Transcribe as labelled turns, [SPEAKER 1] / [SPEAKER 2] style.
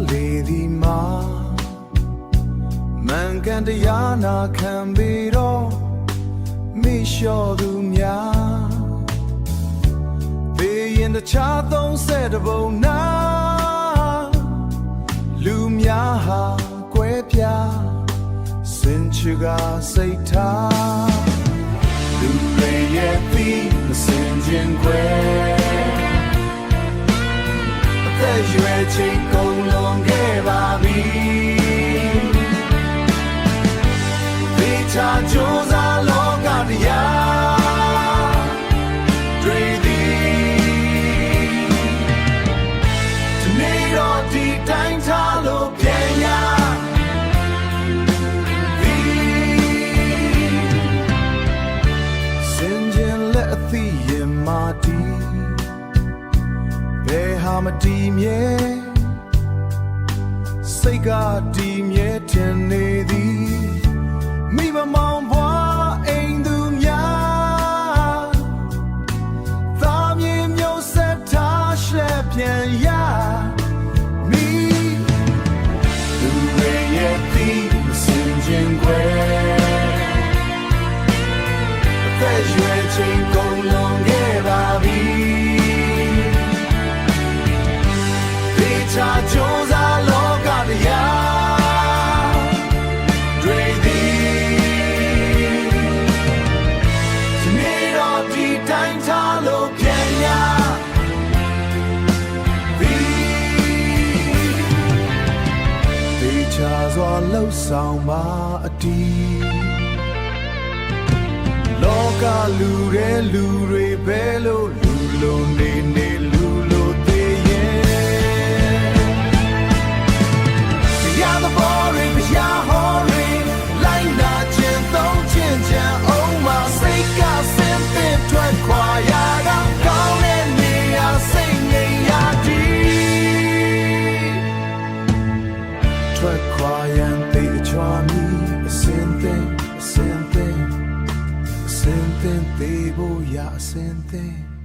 [SPEAKER 1] လေဒီမှာမှန်ကန်တရားနာခံပြီးတော့မိလျှော်သူများဘေးရင်တခြား30ပုံနာလူများဟာကွဲပြားစင်ချူကစိတ်ထားလူတွေရဲ့ပြီးမစင်ခြင်းခွဲအသက်ရွယ်ချိန်ကုန်လွန်ခဲ့ပါပြီဒီချာကြိုးစားလောကတရားတွေသည်ဒီနေ့တော့ဒီတိုင်းထားလို့ပြန်ရဘယ်ဟာမတည်မြဲစိတ်ကတည်မြဲထင်နေသည်မိမမောင်ဘွားအိမ်သူများသာမြေမျိုးဆက်ထားရှက်ပြန်ရမိလူတွေရဲ့ပြီးမစင်ခြင်းခွဲအသက်ရွယ်ချိန်ကုန်လွန်ခဲ့ပါပြီကြိုးစားလောကတရားတွေသည်ဒီနေ့တော့ဒီတိုင်းထားလို့ပြန်ရဒီချာစွာလှုပ်ဆောင်ပါအတီးလောကလူတဲ့လူတွေပဲလို့လူလုံးနေလူလို့သေးရဲ့ထွက်ခွာရန်သိအချွာမီအစင်သင်သေးဖို့ရအစင်သင်